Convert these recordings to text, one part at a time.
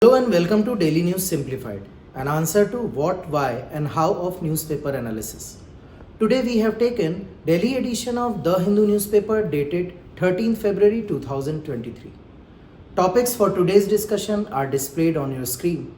Hello and welcome to Daily News Simplified, an answer to what, why, and how of newspaper analysis. Today we have taken daily edition of The Hindu newspaper dated 13th February 2023. Topics for today's discussion are displayed on your screen.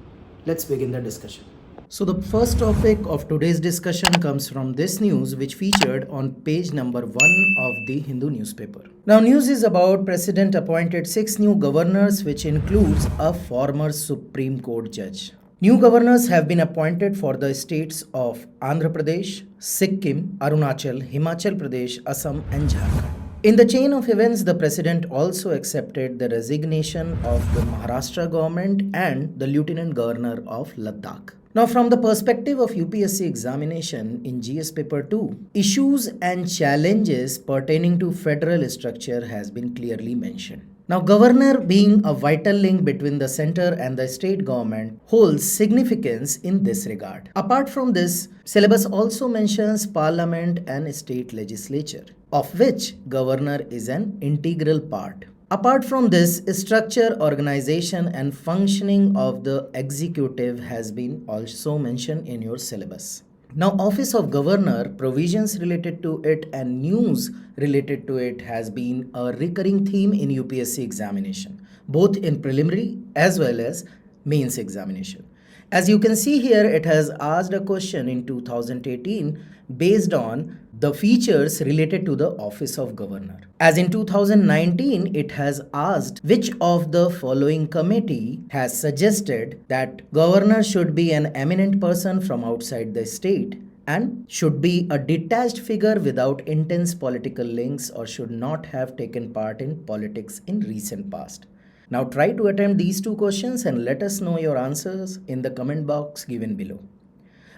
Let's begin the discussion. So the first topic of today's discussion comes from this news which featured on page number 1 of the Hindu newspaper. Now news is about President appointed 6 new governors which includes a former Supreme Court judge. New governors have been appointed for the states of Andhra Pradesh, Sikkim, Arunachal, Himachal Pradesh, Assam and Jharkhand. In the chain of events, the president also accepted the resignation of the Maharashtra government and the lieutenant governor of Ladakh. Now, from the perspective of UPSC examination in GS paper 2, issues and challenges pertaining to federal structure has been clearly mentioned. Now, governor being a vital link between the center and the state government holds significance in this regard. Apart from this, syllabus also mentions parliament and state legislature, of which governor is an integral part. Apart from this, structure, organization and functioning of the executive has been also mentioned in your syllabus. Now, Office of Governor, provisions related to it and news related to it has been a recurring theme in UPSC examination, both in preliminary as well as mains examination. As you can see here, it has asked a question in 2018 based on the features related to the Office of Governor. As in 2019, it has asked which of the following committee has suggested that governor should be an eminent person from outside the state and should be a detached figure without intense political links or should not have taken part in politics in recent past. Now try to attempt these two questions and let us know your answers in the comment box given below.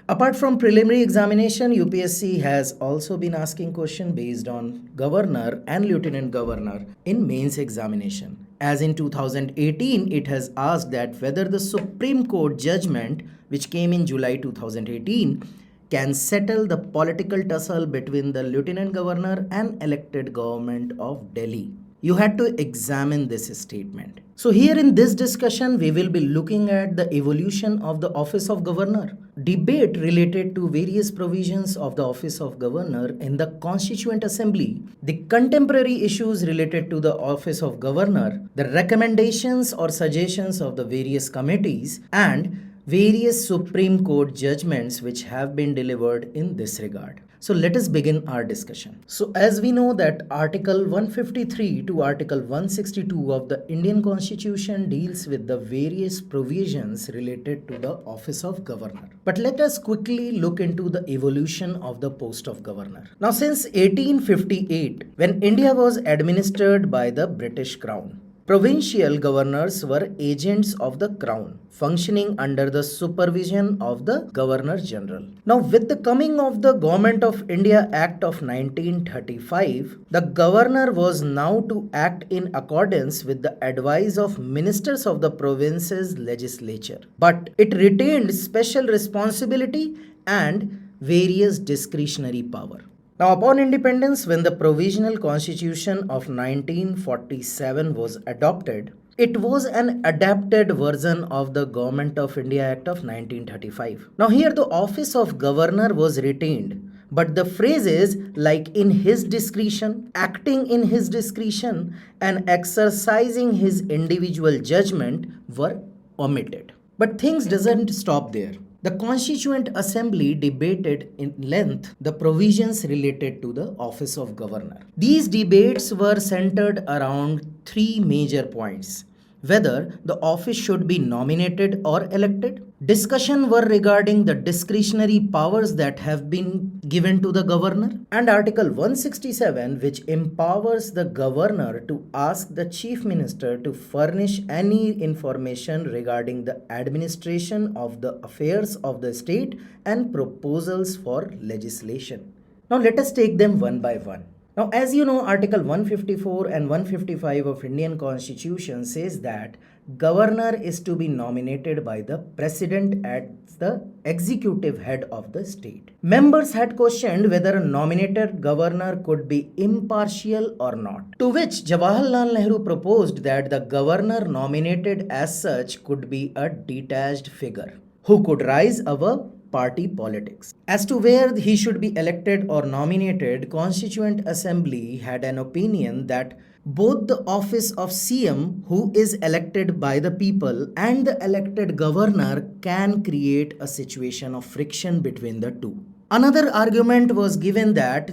Apart from preliminary examination, UPSC has also been asking questions based on governor and lieutenant governor in mains examination. As in 2018, it has asked that whether the Supreme Court judgment, which came in July 2018, can settle the political tussle between the lieutenant governor and elected government of Delhi. You had to examine this statement. So here in this discussion, we will be looking at the evolution of the Office of Governor, debate related to various provisions of the Office of Governor in the Constituent Assembly, the contemporary issues related to the Office of Governor, the recommendations or suggestions of the various committees, and various Supreme Court judgments which have been delivered in this regard. So let us begin our discussion. So as we know that Article 153 to Article 162 of the Indian Constitution deals with the various provisions related to the Office of Governor. But let us quickly look into the evolution of the post of Governor. Now since 1858, when India was administered by the British Crown, provincial governors were agents of the Crown, functioning under the supervision of the Governor General. Now, with the coming of the Government of India Act of 1935, the Governor was now to act in accordance with the advice of ministers of the province's legislature. But it retained special responsibility and various discretionary power. Now, upon independence, when the Provisional Constitution of 1947 was adopted, it was an adapted version of the Government of India Act of 1935. Now, here the office of Governor was retained, but the phrases like in his discretion, acting in his discretion, and exercising his individual judgment were omitted. But things doesn't stop there. The Constituent Assembly debated in length the provisions related to the Office of Governor. These debates were centered around three major points: whether the office should be nominated or elected. Discussion were regarding the discretionary powers that have been given to the governor, and Article 167, which empowers the governor to ask the chief minister to furnish any information regarding the administration of the affairs of the state and proposals for legislation. Now let us take them one by one. Now, as you know, Article 154 and 155 of Indian Constitution says that governor is to be nominated by the president as the executive head of the state. Members had questioned whether a nominated governor could be impartial or not, to which Jawaharlal Nehru proposed that the governor nominated as such could be a detached figure who could rise above party politics. As to where he should be elected or nominated, Constituent Assembly had an opinion that both the office of CM, who is elected by the people, and the elected governor can create a situation of friction between the two. Another argument was given that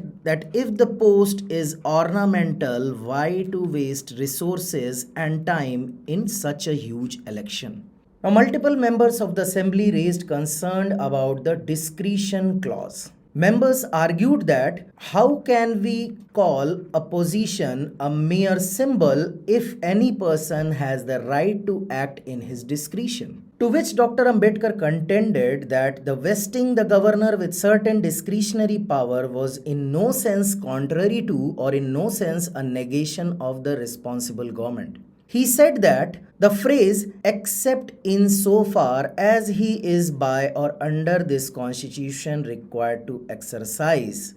if the post is ornamental, why to waste resources and time in such a huge election? Now, multiple members of the assembly raised concern about the discretion clause. Members argued that how can we call a position a mere symbol if any person has the right to act in his discretion? To which Dr. Ambedkar contended that the vesting the governor with certain discretionary power was in no sense contrary to or in no sense a negation of the responsible government. He said that the phrase except in so far as he is by or under this constitution required to exercise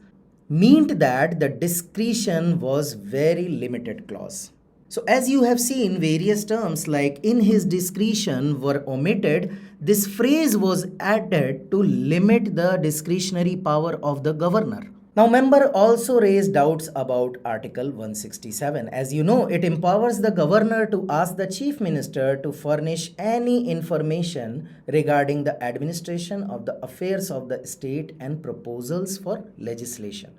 meant that the discretion was very limited clause. So as you have seen, various terms like in his discretion were omitted. This phrase was added to limit the discretionary power of the governor. Now, member also raised doubts about Article 167. As you know, it empowers the governor to ask the chief minister to furnish any information regarding the administration of the affairs of the state and proposals for legislation.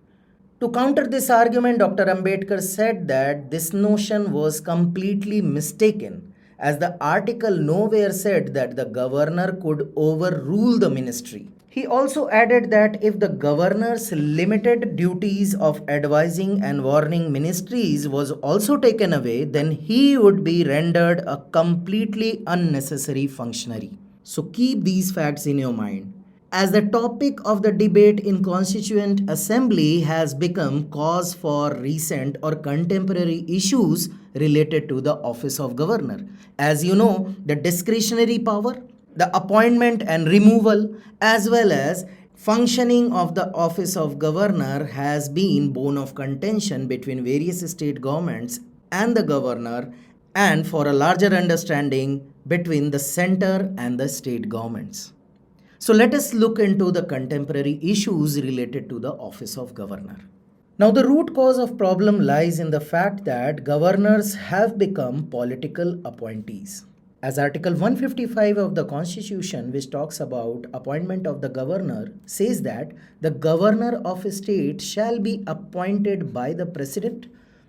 To counter this argument, Dr. Ambedkar said that this notion was completely mistaken, as the article nowhere said that the governor could overrule the ministry. He also added that if the governor's limited duties of advising and warning ministries was also taken away, then he would be rendered a completely unnecessary functionary. So keep these facts in your mind. As the topic of the debate in Constituent Assembly has become cause for recent or contemporary issues related to the office of governor. As you know, the discretionary power, the appointment and removal, as well as functioning of the office of governor has been bone of contention between various state governments and the governor, and for a larger understanding between the center and the state governments. So let us look into the contemporary issues related to the office of governor. Now, the root cause of problem lies in the fact that governors have become political appointees. As Article 155 of the Constitution, which talks about appointment of the governor, says that the governor of a state shall be appointed by the president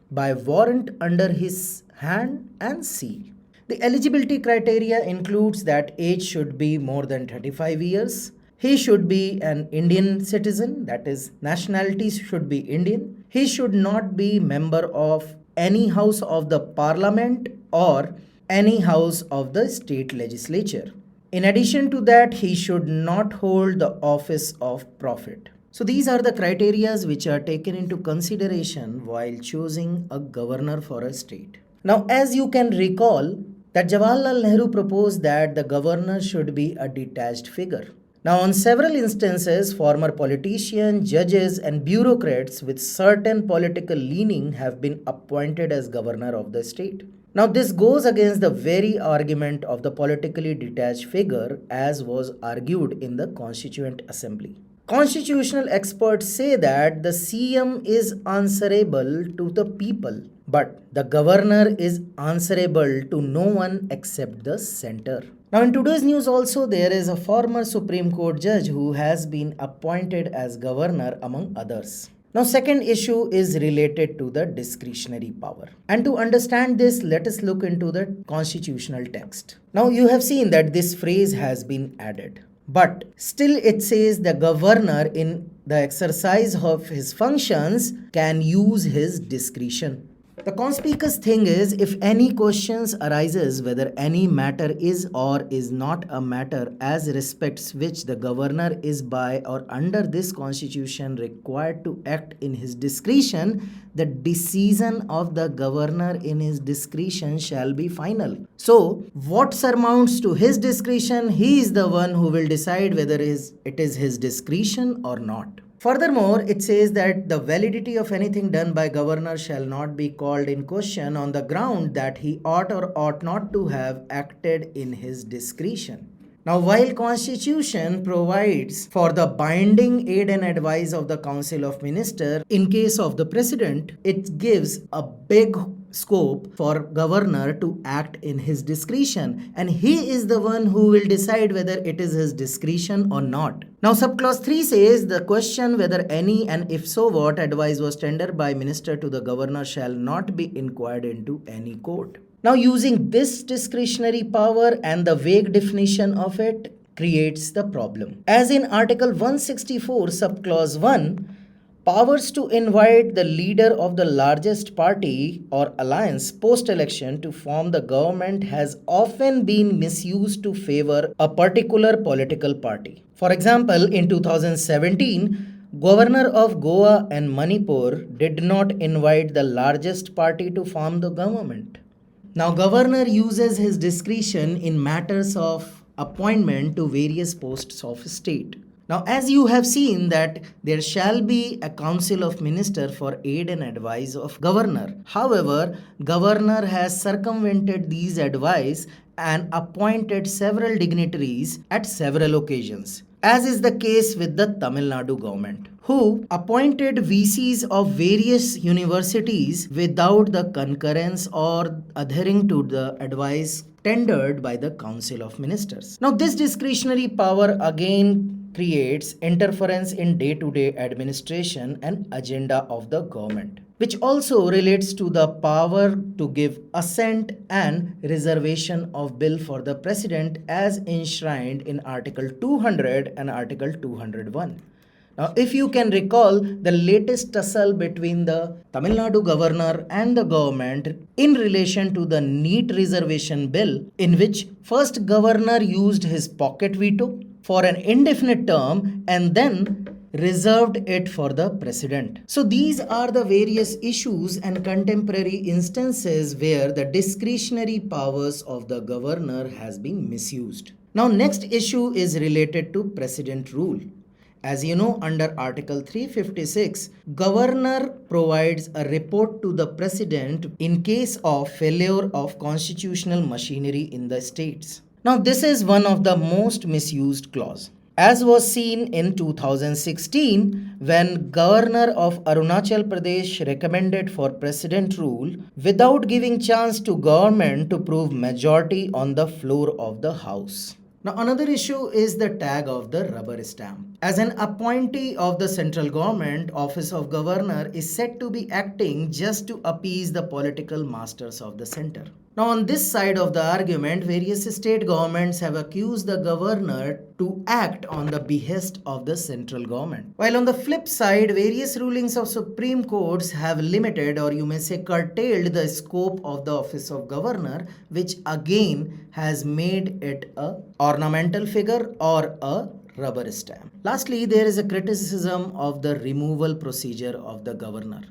by warrant under his hand and seal. The eligibility criteria includes that age should be more than 35 years. He should be an Indian citizen, that is, nationality should be Indian. He should not be member of any house of the parliament or any house of the state legislature. In addition to that, he should not hold the office of prophet. So these are the criteria which are taken into consideration while choosing a governor for a state. Now, as you can recall, that Jawaharlal Nehru proposed that the governor should be a detached figure. Now, on several instances, former politicians, judges, and bureaucrats with certain political leaning have been appointed as governor of the state. Now, this goes against the very argument of the politically detached figure as was argued in the Constituent Assembly. Constitutional experts say that the CM is answerable to the people, but the governor is answerable to no one except the center. Now, in today's news also, there is a former Supreme Court judge who has been appointed as governor among others. Now, second issue is related to the discretionary power. And to understand this, let us look into the constitutional text. Now, you have seen that this phrase has been added. But still it says the governor in the exercise of his functions can use his discretion. The conspicuous thing is, if any questions arises whether any matter is or is not a matter as respects which the governor is by or under this constitution required to act in his discretion, the decision of the governor in his discretion shall be final. So, what surmounts to his discretion, he is the one who will decide whether it is his discretion or not. Furthermore, it says that the validity of anything done by governor shall not be called in question on the ground that he ought or ought not to have acted in his discretion. Now, while Constitution provides for the binding aid and advice of the Council of Ministers in case of the President, it gives a big scope for governor to act in his discretion, and he is the one who will decide whether it is his discretion or not. Now, subclause 3 says the question whether any and if so what advice was tendered by minister to the governor shall not be inquired into any court. Now, using this discretionary power and the vague definition of it creates the problem. As in Article 164, subclause 1, powers to invite the leader of the largest party or alliance post-election to form the government has often been misused to favor a particular political party. For example, in 2017, Governor of Goa and Manipur did not invite the largest party to form the government. Now, governor uses his discretion in matters of appointment to various posts of state. Now, as you have seen that there shall be a council of minister for aid and advice of governor. However, governor has circumvented these advice and appointed several dignitaries at several occasions, as is the case with the Tamil Nadu government, who appointed VCs of various universities without the concurrence or adhering to the advice tendered by the Council of Ministers. Now, this discretionary power again creates interference in day-to-day administration and agenda of the government, which also relates to the power to give assent and reservation of bill for the president as enshrined in Article 200 and Article 201. Now, if you can recall the latest tussle between the Tamil Nadu governor and the government in relation to the NEET reservation bill, in which first governor used his pocket veto for an indefinite term and then reserved it for the president. So these are the various issues and contemporary instances where the discretionary powers of the governor has been misused. Now, next issue is related to precedent rule. As you know, under Article 356, governor provides a report to the president in case of failure of constitutional machinery in the states. Now, this is one of the most misused clause, as was seen in 2016 when Governor of Arunachal Pradesh recommended for precedent rule without giving chance to government to prove majority on the floor of the House. Now, another issue is the tag of the rubber stamp. As an appointee of the central government, office of governor is said to be acting just to appease the political masters of the center. Now, on this side of the argument, various state governments have accused the governor to act on the behest of the central government. While on the flip side, various rulings of Supreme Courts have limited, or you may say curtailed, the scope of the office of governor, which again has made it a ornamental figure or a rubber stamp. Lastly, there is a criticism of the removal procedure of the governor.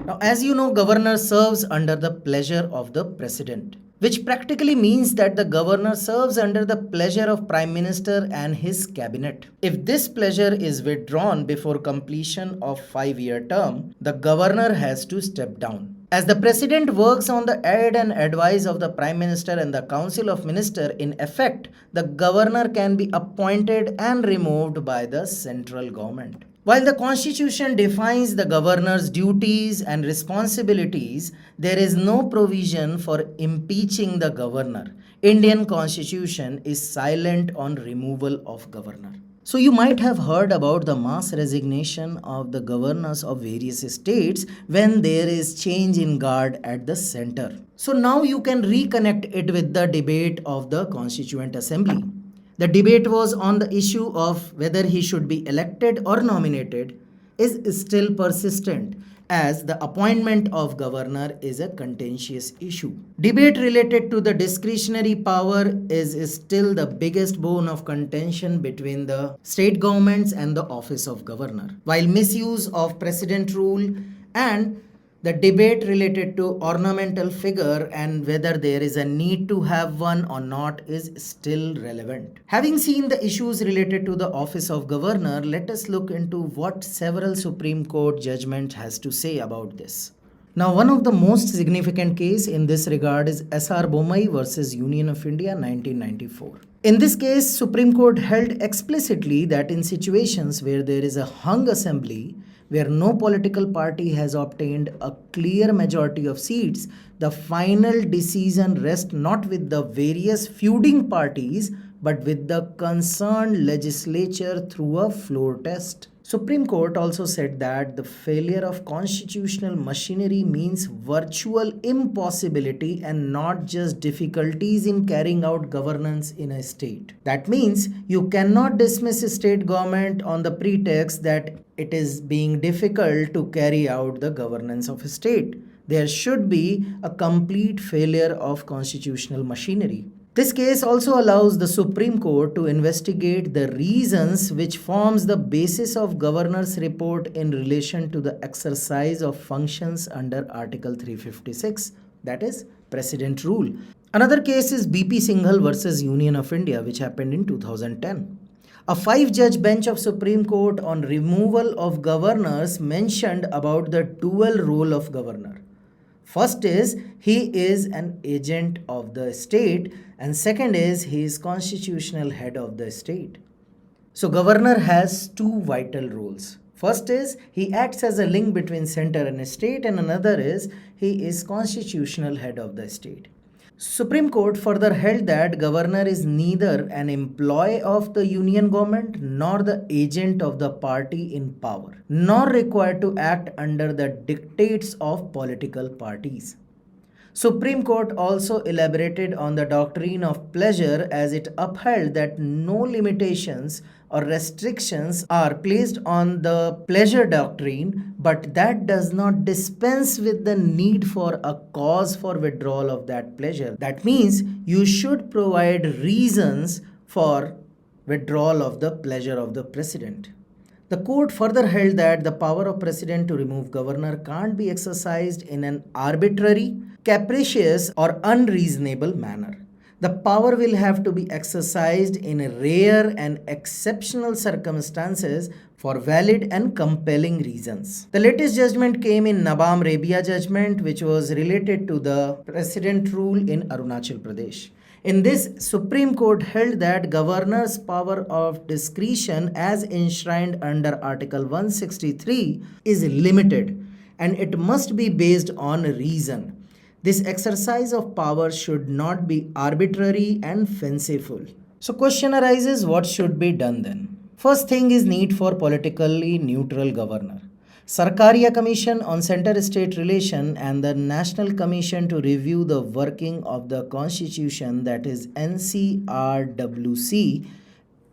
Now, as you know, governor serves under the pleasure of the president, which practically means that the governor serves under the pleasure of Prime Minister and his cabinet. If this pleasure is withdrawn before completion of 5-year term, the governor has to step down. As the president works on the aid and advice of the Prime Minister and the Council of Ministers, in effect, the governor can be appointed and removed by the central government. While the Constitution defines the governor's duties and responsibilities, there is no provision for impeaching the governor. Indian Constitution is silent on removal of governor. So you might have heard about the mass resignation of the governors of various states when there is change in guard at the center. So now you can reconnect it with the debate of the Constituent Assembly. The debate was on the issue of whether he should be elected or nominated is still persistent, as the appointment of governor is a contentious issue. Debate related to the discretionary power is still the biggest bone of contention between the state governments and the office of governor. While misuse of precedent rule and the debate related to ornamental figure and whether there is a need to have one or not is still relevant. Having seen the issues related to the office of governor, let us look into what several Supreme Court judgments has to say about this. Now, one of the most significant case in this regard is S.R. Bommai versus Union of India 1994. In this case, Supreme Court held explicitly that in situations where there is a hung assembly, where no political party has obtained a clear majority of seats, the final decision rests not with the various feuding parties but with the concerned legislature through a floor test. Supreme Court also said that the failure of constitutional machinery means virtual impossibility and not just difficulties in carrying out governance in a state. That means you cannot dismiss a state government on the pretext that it is being difficult to carry out the governance of a state. There should be a complete failure of constitutional machinery. This case also allows the Supreme Court to investigate the reasons which forms the basis of governor's report in relation to the exercise of functions under Article 356, that is, Precedent Rule. Another case is BP Singhal versus Union of India, which happened in 2010. A 5-judge bench of Supreme Court on removal of governors mentioned about the dual role of governor. First is he is an agent of the state, and second is he is constitutional head of the state. So governor has two vital roles. First is he acts as a link between center and state, and another is he is constitutional head of the state. Supreme Court further held that governor is neither an employee of the union government nor the agent of the party in power, nor required to act under the dictates of political parties. Supreme Court also elaborated on the doctrine of pleasure as it upheld that no limitations or restrictions are placed on the pleasure doctrine, but that does not dispense with the need for a cause for withdrawal of that pleasure. That means you should provide reasons for withdrawal of the pleasure of the president. The court further held that the power of president to remove governor can't be exercised in an arbitrary, capricious or unreasonable manner. The power will have to be exercised in rare and exceptional circumstances for valid and compelling reasons. The latest judgment came in Nabam Rabia judgment, which was related to the precedent rule in Arunachal Pradesh. In this, Supreme Court held that governor's power of discretion as enshrined under Article 163 is limited and it must be based on reason. This exercise of power should not be arbitrary and fanciful. So question arises, what should be done then? First thing is need for politically neutral governor. Sarkaria Commission on Center-State Relation and the National Commission to Review the Working of the Constitution, that is NCRWC,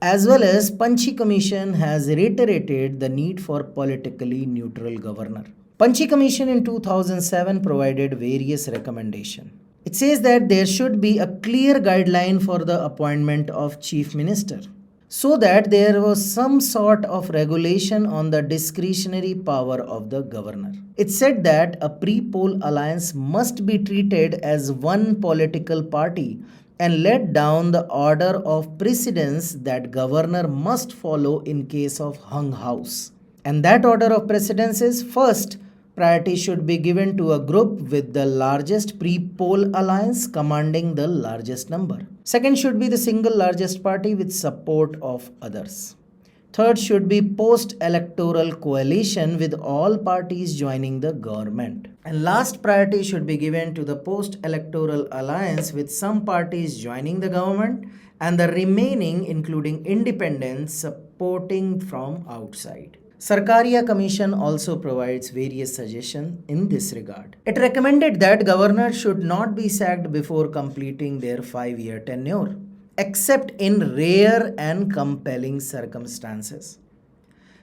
as well as Panchi Commission has reiterated the need for politically neutral governor. Panchi Commission in 2007 provided various recommendations. It says that there should be a clear guideline for the appointment of Chief Minister, so that there was some sort of regulation on the discretionary power of the governor. It said that a pre-poll alliance must be treated as one political party and let down the order of precedence that governor must follow in case of hung house. And that order of precedence is: first, priority should be given to a group with the largest pre-poll alliance commanding the largest number. Second should be the single largest party with support of others. Third should be post-electoral coalition with all parties joining the government. And last priority should be given to the post-electoral alliance with some parties joining the government and the remaining, including independents, supporting from outside. Sarkaria Commission also provides various suggestions in this regard. It recommended that governors should not be sacked before completing their 5-year tenure, except in rare and compelling circumstances.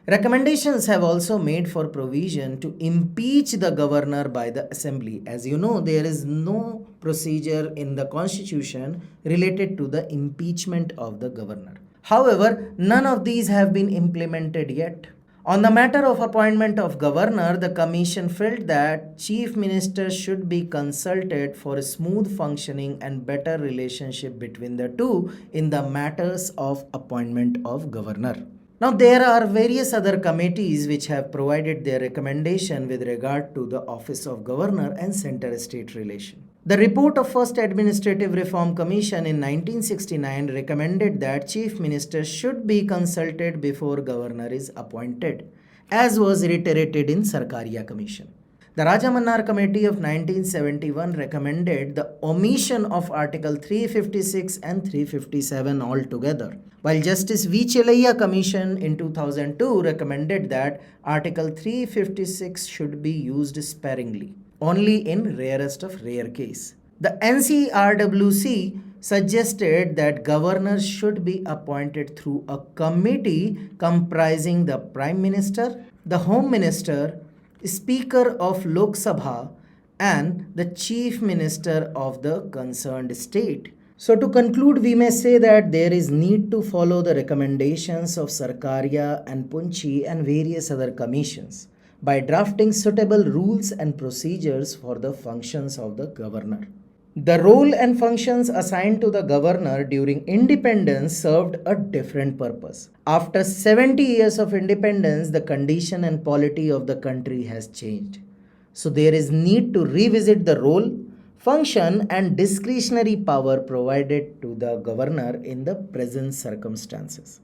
Recommendations have also made for provision to impeach the governor by the assembly. As you know, there is no procedure in the constitution related to the impeachment of the governor. However, none of these have been implemented yet. On the matter of appointment of governor, the commission felt that chief minister should be consulted for a smooth functioning and better relationship between the two in the matters of appointment of governor. Now, there are various other committees which have provided their recommendation with regard to the office of governor and center-state relation. The report of First Administrative Reform Commission in 1969 recommended that chief minister should be consulted before governor is appointed, as was reiterated in Sarkaria Commission. The Rajamannar Committee of 1971 recommended the omission of Article 356 and 357 altogether, while Justice V. Chelayya Commission in 2002 recommended that Article 356 should be used sparingly, only in rarest of rare case. The NCRWC suggested that governors should be appointed through a committee comprising the Prime Minister, the Home Minister, Speaker of Lok Sabha, and the Chief Minister of the concerned state. So to conclude, we may say that there is need to follow the recommendations of Sarkaria and Punchi and various other commissions by drafting suitable rules and procedures for the functions of the governor. The role and functions assigned to the governor during independence served a different purpose. After 70 years of independence, the condition and polity of the country has changed. So there is need to revisit the role, function and discretionary power provided to the governor in the present circumstances.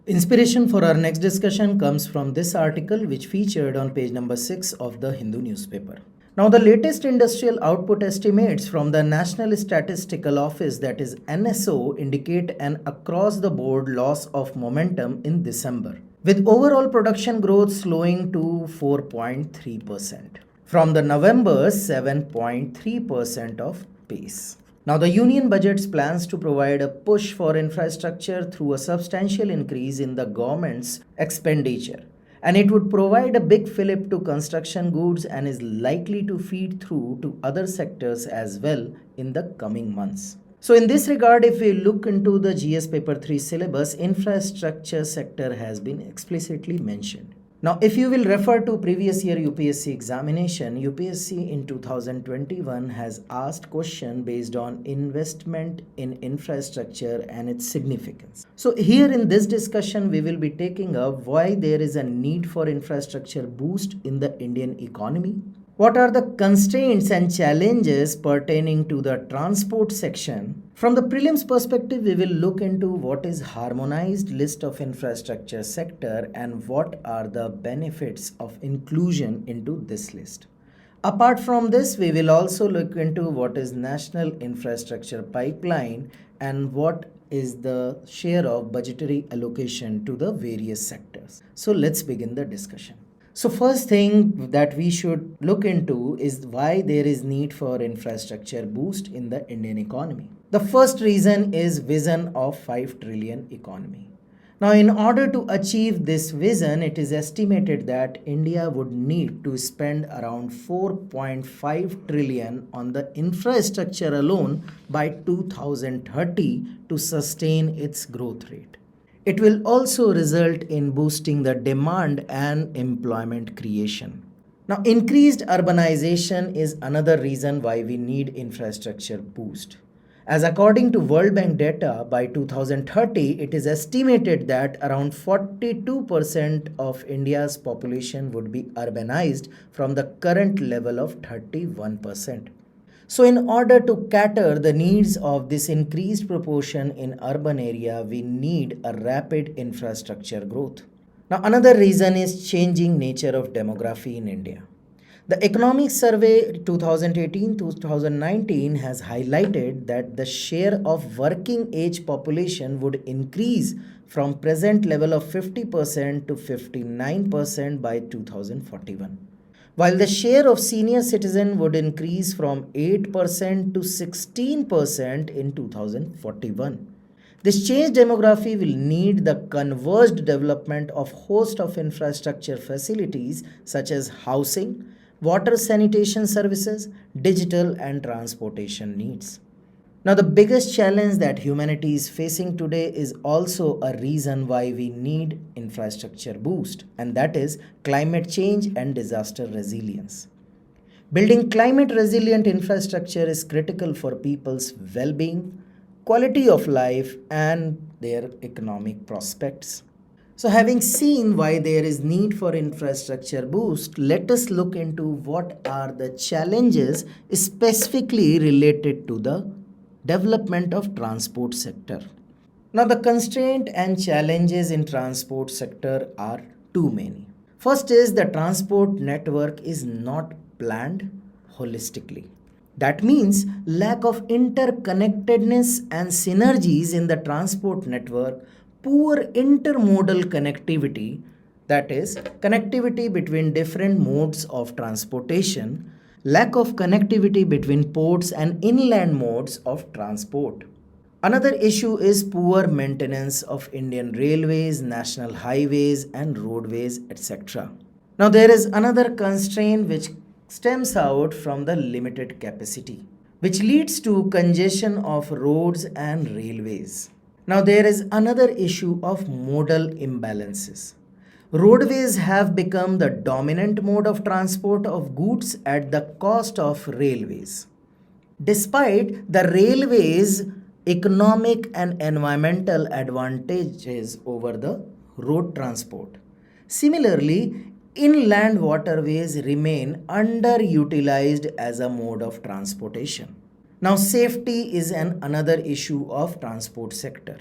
Inspiration for our next discussion comes from this article which featured on page number 6 of the Hindu newspaper. Now, the latest industrial output estimates from the National Statistical Office, that is NSO, indicate an across-the-board loss of momentum in December, with overall production growth slowing to 4.3% from the November's 7.3% of pace. Now, the Union Budget's plans to provide a push for infrastructure through a substantial increase in the government's expenditure, and it would provide a big fillip to construction goods and is likely to feed through to other sectors as well in the coming months. So in this regard, if we look into the GS paper 3 syllabus, infrastructure sector has been explicitly mentioned. Now, if you will refer to previous year UPSC examination, UPSC in 2021 has asked question based on investment in infrastructure and its significance. So here in this discussion, we will be taking up why there is a need for infrastructure boost in the Indian economy. What are the constraints and challenges pertaining to the transport section? From the prelims perspective, we will look into what is harmonized list of infrastructure sector and what are the benefits of inclusion into this list. Apart from this, we will also look into what is national infrastructure pipeline and what is the share of budgetary allocation to the various sectors. So let's begin the discussion. So first thing that we should look into is why there is need for infrastructure boost in the Indian economy. The first reason is vision of 5 trillion economy. Now, in order to achieve this vision, it is estimated that India would need to spend around 4.5 trillion on the infrastructure alone by 2030 to sustain its growth rate. It will also result in boosting the demand and employment creation. Now, increased urbanization is another reason why we need infrastructure boost. As according to World Bank data, by 2030, it is estimated that around 42% of India's population would be urbanized from the current level of 31%. So in order to cater the needs of this increased proportion in urban area, we need a rapid infrastructure growth. Now, another reason is changing nature of demography in India. The Economic Survey 2018-2019 has highlighted that the share of working age population would increase from present level of 50% to 59% by 2041. While the share of senior citizen would increase from 8% to 16% in 2041. This changed demography will need the converged development of host of infrastructure facilities such as housing, water sanitation services, digital and transportation needs. Now, the biggest challenge that humanity is facing today is also a reason why we need infrastructure boost, and that is climate change and disaster resilience. Building climate resilient infrastructure is critical for people's well being, quality of life, and their economic prospects. So, having seen why there is need for infrastructure boost, let us look into what are the challenges specifically related to the development of transport sector. Now, the constraint and challenges in transport sector are too many. First is the transport network is not planned holistically. That means lack of interconnectedness and synergies in the transport network, poor intermodal connectivity, that is connectivity between different modes of transportation, lack of connectivity between ports and inland modes of transport. Another issue is poor maintenance of Indian railways, national highways, and roadways, etc. Now, there is another constraint which stems out from the limited capacity, which leads to congestion of roads and railways. Now, there is another issue of modal imbalances. Roadways have become the dominant mode of transport of goods at the cost of railways, despite the railways' economic and environmental advantages over the road transport. Similarly, inland waterways remain underutilized as a mode of transportation. Now, safety is another issue of transport sector,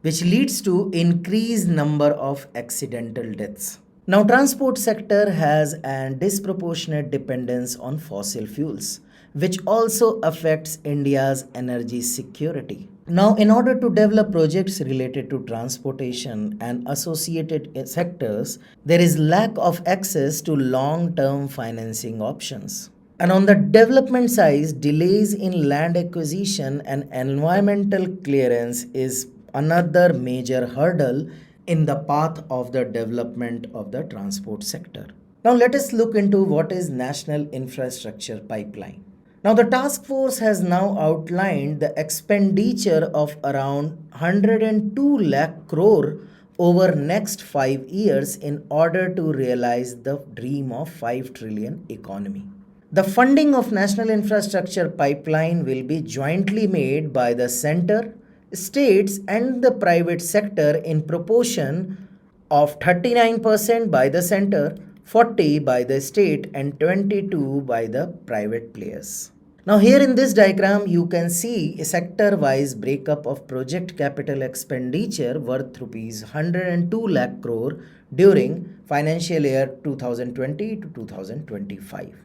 which leads to increased number of accidental deaths. Now, transport sector has a disproportionate dependence on fossil fuels, which also affects India's energy security. Now, in order to develop projects related to transportation and associated sectors, there is lack of access to long-term financing options. And on the development side, delays in land acquisition and environmental clearance is another major hurdle in the path of the development of the transport sector. Now, let us look into what is National Infrastructure Pipeline. Now, the task force has now outlined the expenditure of around 102 lakh crore over next 5 years in order to realize the dream of 5 trillion economy. The funding of National Infrastructure Pipeline will be jointly made by the center, states, and the private sector in proportion of 39% by the center, 40 by the state, and 22 by the private players. Now, here in this diagram, you can see a sector-wise breakup of project capital expenditure worth rupees 102 lakh crore during financial year 2020 to 2025.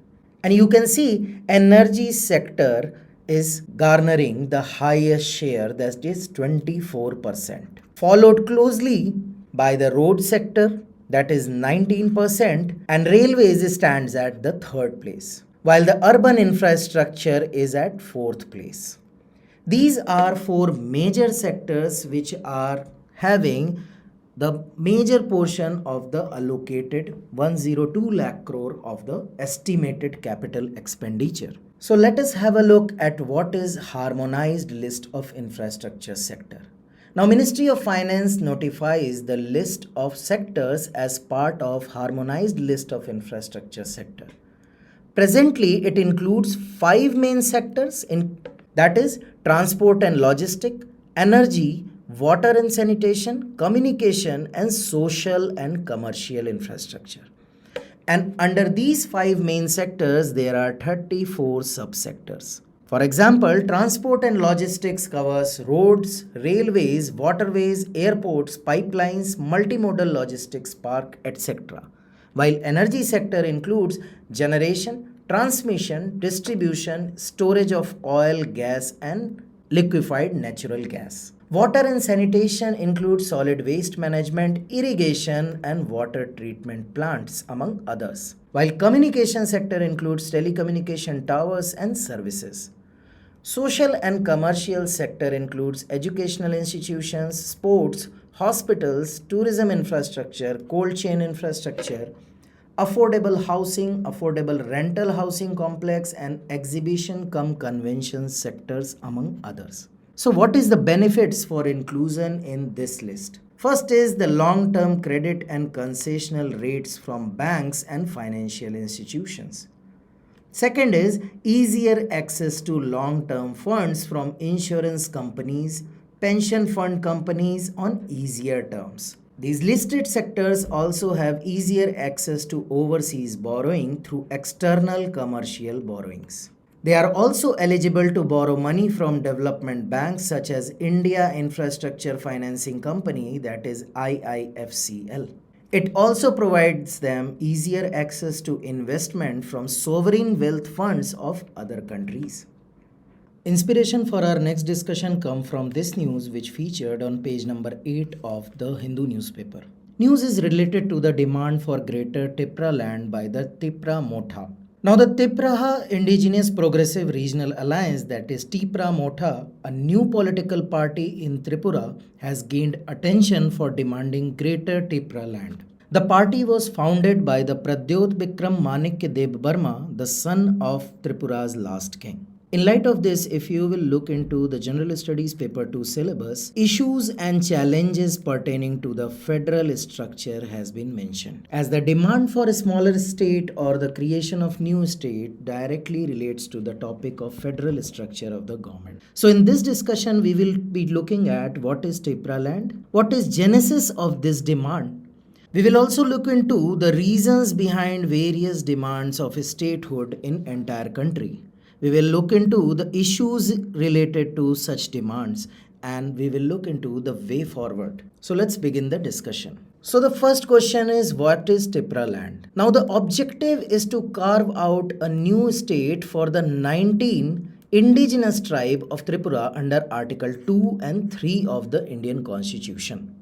And you can see energy sector is garnering the highest share, that is 24%, followed closely by the road sector, that is 19%, and railways stands at the third place, while the urban infrastructure is at fourth place. These are four major sectors which are having the major portion of the allocated 102 lakh crore of the estimated capital expenditure. So let us have a look at what is harmonized list of infrastructure sector. Now, Ministry of Finance notifies the list of sectors as part of harmonized list of infrastructure sector. Presently, it includes 5 main sectors, that is transport and logistic, energy, water and sanitation, communication, and social and commercial infrastructure. And under these 5 main sectors, there are 34 subsectors. For example, transport and logistics covers roads, railways, waterways, airports, pipelines, multimodal logistics park, etc. While energy sector includes generation, transmission, distribution, storage of oil, gas, and liquefied natural gas. Water and sanitation includes solid waste management, irrigation, and water treatment plants, among others. While communication sector includes telecommunication towers and services. Social and commercial sector includes educational institutions, sports, hospitals, tourism infrastructure, cold chain infrastructure, affordable housing, affordable rental housing complex, and exhibition cum convention sectors among others. So what is the benefits for inclusion in this list? First is the long-term credit and concessional rates from banks and financial institutions. Second is easier access to long-term funds from insurance companies, pension fund companies on easier terms. These listed sectors also have easier access to overseas borrowing through external commercial borrowings. They are also eligible to borrow money from development banks such as India Infrastructure Financing Company, that is IIFCL. It also provides them easier access to investment from sovereign wealth funds of other countries. Inspiration for our next discussion comes from this news which featured on page number 8 of the Hindu newspaper. News is related to the demand for greater Tipra land by the Tipra Motha. Now the Tipraha Indigenous Progressive Regional Alliance, that is Tipra Motha, a new political party in Tripura, has gained attention for demanding greater Tipra land. The party was founded by the Pradyot Bikram Manikya Deb Burma, the son of Tripura's last king. In light of this, if you will look into the General Studies Paper 2 syllabus, issues and challenges pertaining to the federal structure has been mentioned. As the demand for a smaller state or the creation of new state directly relates to the topic of federal structure of the government. So in this discussion, we will be looking at what is Tipra land, what is genesis of this demand. We will also look into the reasons behind various demands of statehood in entire country. We will look into the issues related to such demands and we will look into the way forward. So let's begin the discussion. So the first question is, what is Tipra land? Now the objective is to carve out a new state for the 19 indigenous tribe of Tripura under Article 2 and 3 of the Indian Constitution.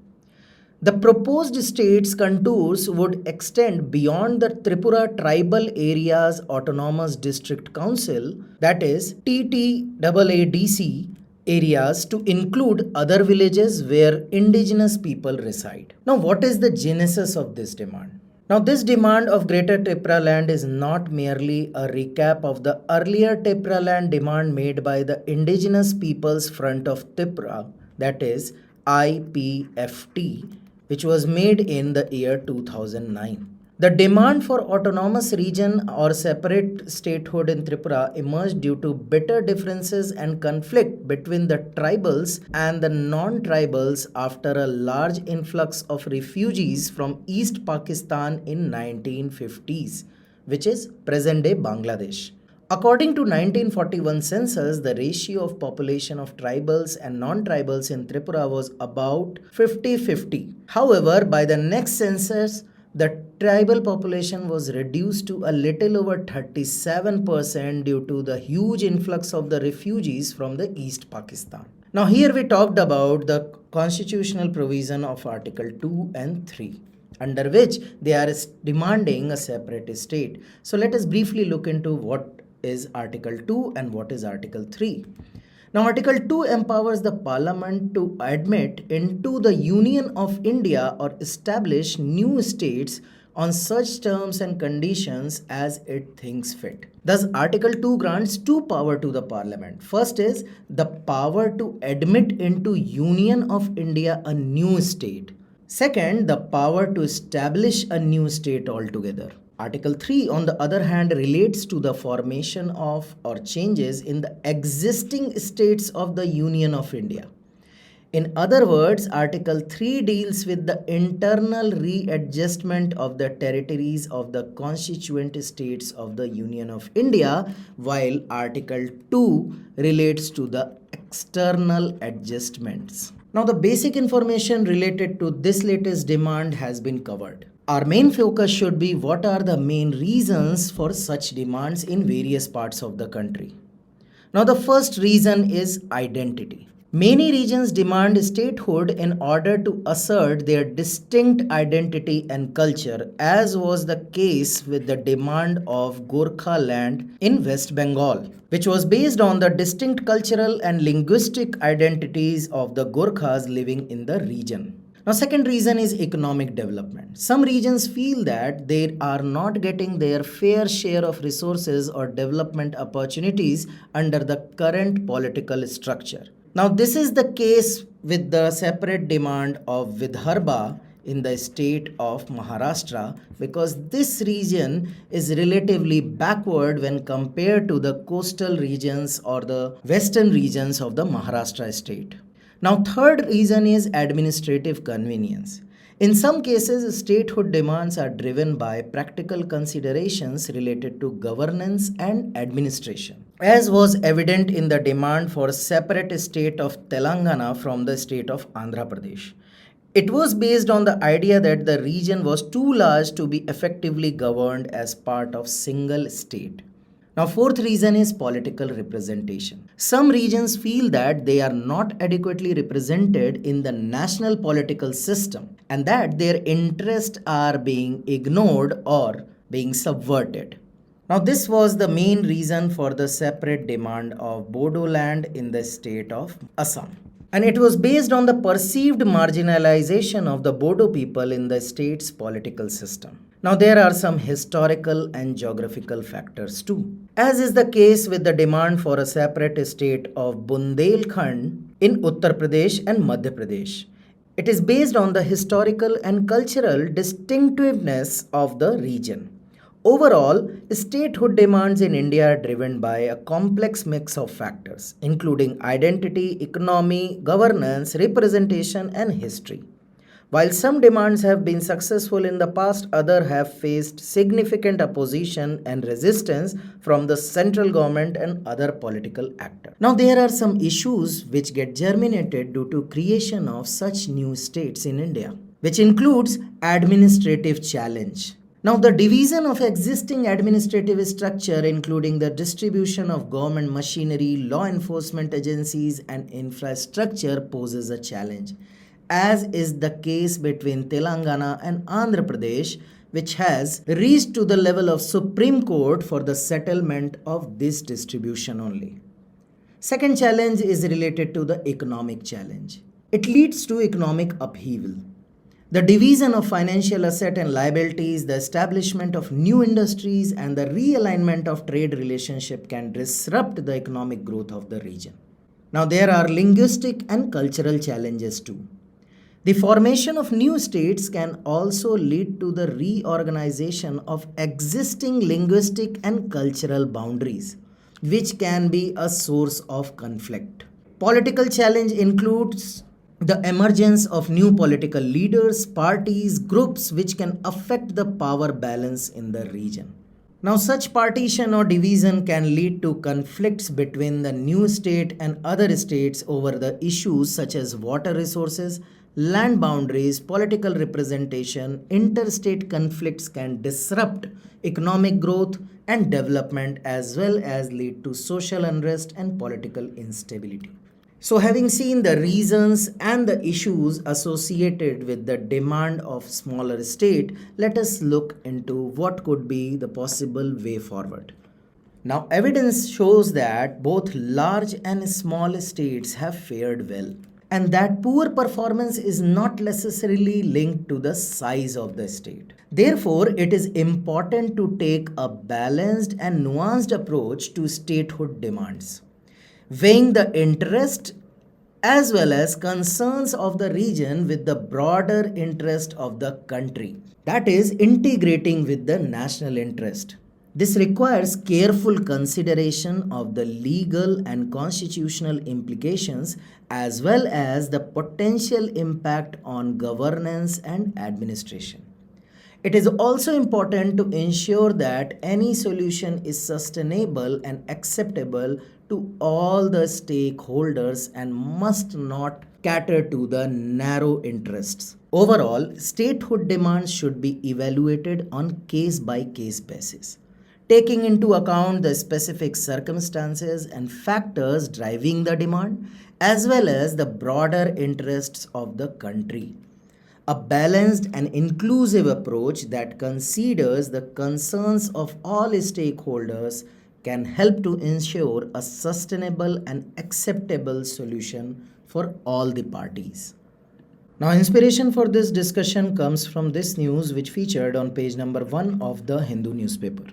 The proposed state's contours would extend beyond the Tripura Tribal Areas Autonomous District Council, that is TTAADC areas, to include other villages where indigenous people reside. Now, what is the genesis of this demand? Now, this demand of greater Tipra land is not merely a recap of the earlier Tipra land demand made by the Indigenous Peoples Front of Tipra, that is IPFT, which was made in the year 2009. The demand for autonomous region or separate statehood in Tripura emerged due to bitter differences and conflict between the tribals and the non-tribals after a large influx of refugees from East Pakistan in 1950s, which is present-day Bangladesh. According to 1941 census, the ratio of population of tribals and non-tribals in Tripura was about 50-50. However, by the next census, the tribal population was reduced to a little over 37% due to the huge influx of the refugees from the East Pakistan. Now here we talked about the constitutional provision of Article 2 and 3, under which they are demanding a separate state. So let us briefly look into what is Article 2 and what is Article 3. Now Article 2 empowers the Parliament to admit into the Union of India or establish new states on such terms and conditions as it thinks fit. Thus Article 2 grants two power to the Parliament. First is the power to admit into Union of India a new state. Second, the power to establish a new state altogether. Article 3, on the other hand, relates to the formation of or changes in the existing states of the Union of India. In other words, Article 3 deals with the internal readjustment of the territories of the constituent states of the Union of India, while Article 2 relates to the external adjustments. Now, the basic information related to this latest demand has been covered. Our main focus should be what are the main reasons for such demands in various parts of the country. Now, the first reason is identity. Many regions demand statehood in order to assert their distinct identity and culture, as was the case with the demand of Gorkha land in West Bengal, which was based on the distinct cultural and linguistic identities of the Gorkhas living in the region. Now, second reason is economic development. Some regions feel that they are not getting their fair share of resources or development opportunities under the current political structure. Now, this is the case with the separate demand of Vidarbha in the state of Maharashtra, because this region is relatively backward when compared to the coastal regions or the western regions of the Maharashtra state. Now, third reason is administrative convenience. In some cases, statehood demands are driven by practical considerations related to governance and administration, as was evident in the demand for a separate state of Telangana from the state of Andhra Pradesh. It was based on the idea that the region was too large to be effectively governed as part of single state. Now, fourth reason is political representation. Some regions feel that they are not adequately represented in the national political system and that their interests are being ignored or being subverted. Now, this was the main reason for the separate demand of Bodo land in the state of Assam. And it was based on the perceived marginalization of the Bodo people in the state's political system. Now, there are some historical and geographical factors too, as is the case with the demand for a separate state of Bundelkhand in Uttar Pradesh and Madhya Pradesh. It is based on the historical and cultural distinctiveness of the region. Overall, statehood demands in India are driven by a complex mix of factors, including identity, economy, governance, representation, and history. While some demands have been successful in the past, others have faced significant opposition and resistance from the central government and other political actors. Now, there are some issues which get germinated due to creation of such new states in India, which includes administrative challenge. Now, the division of existing administrative structure, including the distribution of government machinery, law enforcement agencies, and infrastructure, poses a challenge, as is the case between Telangana and Andhra Pradesh, which has reached to the level of Supreme Court for the settlement of this distribution only. Second challenge is related to the economic challenge. It leads to economic upheaval. The division of financial asset and liabilities, the establishment of new industries, and the realignment of trade relationship can disrupt the economic growth of the region. Now, there are linguistic and cultural challenges too. The formation of new states can also lead to the reorganization of existing linguistic and cultural boundaries, which can be a source of conflict. Political challenge includes the emergence of new political leaders, parties, groups which can affect the power balance in the region. Now, such partition or division can lead to conflicts between the new state and other states over the issues such as water resources, land boundaries, political representation. Interstate conflicts can disrupt economic growth and development as well as lead to social unrest and political instability. So, having seen the reasons and the issues associated with the demand of smaller state, let us look into what could be the possible way forward. Now, evidence shows that both large and small states have fared well, and that poor performance is not necessarily linked to the size of the state. Therefore, it is important to take a balanced and nuanced approach to statehood demands, weighing the interest as well as concerns of the region with the broader interest of the country, that is, integrating with the national interest. This requires careful consideration of the legal and constitutional implications as well as the potential impact on governance and administration. It is also important to ensure that any solution is sustainable and acceptable to all the stakeholders and must not cater to the narrow interests. Overall, statehood demands should be evaluated on case by case basis, taking into account the specific circumstances and factors driving the demand, as well as the broader interests of the country. A balanced and inclusive approach that considers the concerns of all stakeholders can help to ensure a sustainable and acceptable solution for all the parties. Now, inspiration for this discussion comes from this news which featured on page number 1 of the Hindu newspaper.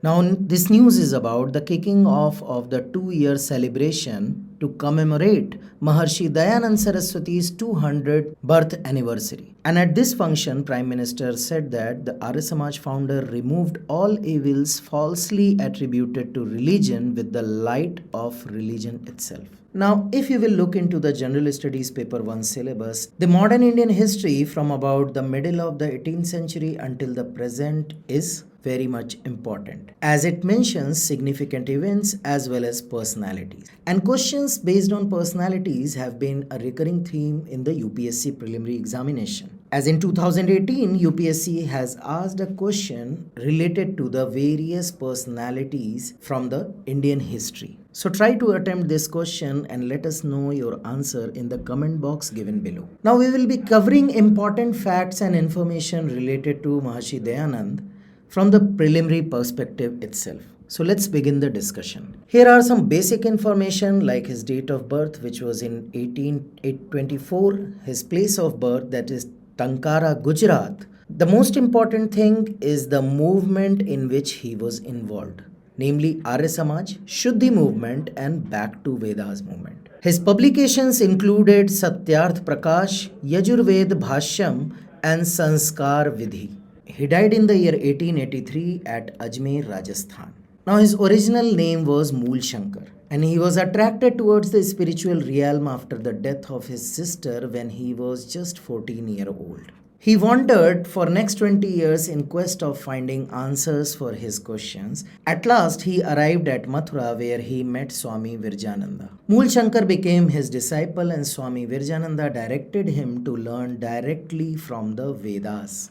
Now, this news is about the kicking off of the 2-year celebration to commemorate Maharshi Dayanand Saraswati's 200th birth anniversary. And at this function, Prime Minister said that the Arya Samaj founder removed all evils falsely attributed to religion with the light of religion itself. Now, if you will look into the General Studies Paper 1 syllabus, the modern Indian history from about the middle of the 18th century until the present is very much important, as it mentions significant events as well as personalities. And questions based on personalities have been a recurring theme in the UPSC preliminary examination. As in 2018, UPSC has asked a question related to the various personalities from the Indian history. So try to attempt this question and let us know your answer in the comment box given below. Now we will be covering important facts and information related to Maharshi Dayanand from the preliminary perspective itself. So let's begin the discussion. Here are some basic information like his date of birth, which was in 1824, his place of birth, that is Tankara, Gujarat. The most important thing is the movement in which he was involved, namely Arya Samaj, Shuddhi movement and Back to Vedas movement. His publications included Satyarth Prakash, Yajurved Bhashyam and Sanskar Vidhi. He died in the year 1883 at Ajmer, Rajasthan. Now his original name was Mool Shankar, and he was attracted towards the spiritual realm after the death of his sister when he was just 14 years old. He wandered for next 20 years in quest of finding answers for his questions. At last, he arrived at Mathura where he met Swami Virjananda. Mool Shankar became his disciple and Swami Virjananda directed him to learn directly from the Vedas.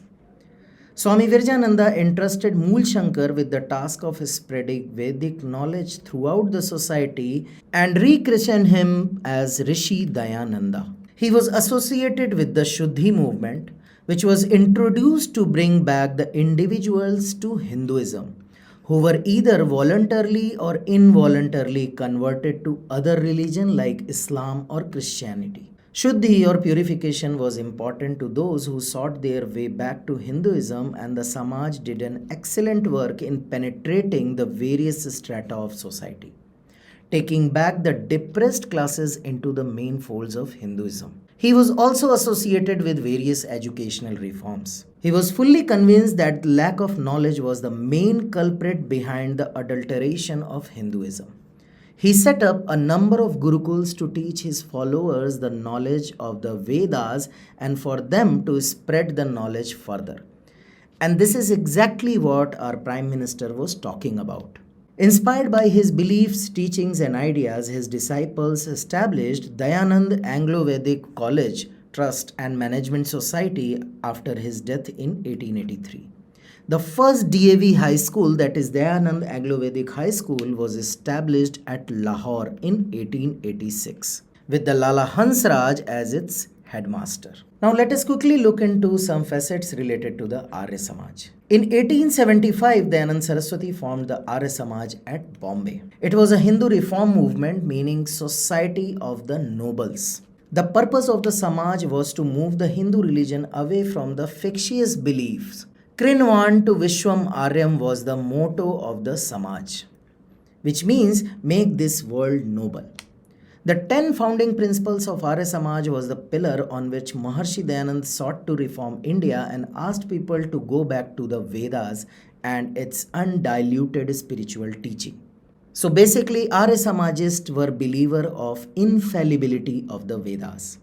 Swami Virjananda entrusted Mool Shankar with the task of spreading Vedic knowledge throughout the society and rechristened him as Rishi Dayananda. He was associated with the Shuddhi movement, which was introduced to bring back the individuals to Hinduism, who were either voluntarily or involuntarily converted to other religion like Islam or Christianity. Shuddhi or purification was important to those who sought their way back to Hinduism, and the Samaj did an excellent work in penetrating the various strata of society, taking back the depressed classes into the main folds of Hinduism. He was also associated with various educational reforms. He was fully convinced that lack of knowledge was the main culprit behind the adulteration of Hinduism. He set up a number of gurukuls to teach his followers the knowledge of the Vedas and for them to spread the knowledge further. And this is exactly what our Prime Minister was talking about. Inspired by his beliefs, teachings and ideas, his disciples established Dayanand Anglo-Vedic College, Trust and Management Society after his death in 1883. The first DAV High School, that is Dayanand Anglo-Vedic High School, was established at Lahore in 1886 with the Lala Hansraj as its headmaster. Now let us quickly look into some facets related to the Arya Samaj. In 1875, Dayanand Saraswati formed the Arya Samaj at Bombay. It was a Hindu reform movement meaning Society of the Nobles. The purpose of the Samaj was to move the Hindu religion away from the fictitious beliefs. Krinvan to Vishwam Aryam was the motto of the Samaj, which means make this world noble. The 10 founding principles of Arya Samaj was the pillar on which Maharshi Dayanand sought to reform India and asked people to go back to the Vedas and its undiluted spiritual teaching. So basically, Arya Samajists were believers of infallibility of the Vedas.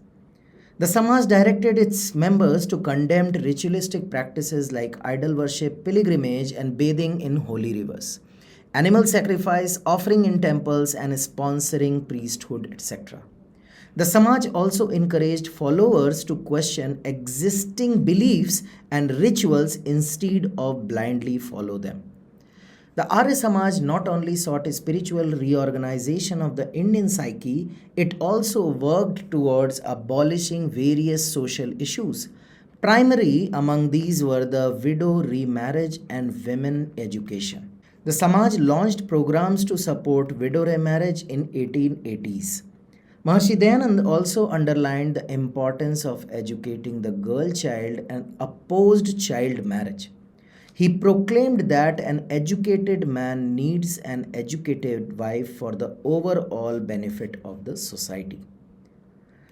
The Samaj directed its members to condemn ritualistic practices like idol worship, pilgrimage and bathing in holy rivers, animal sacrifice, offering in temples and sponsoring priesthood, etc. The Samaj also encouraged followers to question existing beliefs and rituals instead of blindly follow them. The Arya Samaj not only sought a spiritual reorganization of the Indian psyche, it also worked towards abolishing various social issues. Primary among these were the widow remarriage and women education. The Samaj launched programs to support widow remarriage in 1880s. Maharishi Dayananda also underlined the importance of educating the girl child and opposed child marriage. He proclaimed that an educated man needs an educated wife for the overall benefit of the society.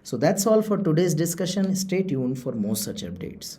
So that's all for today's discussion. Stay tuned for more such updates.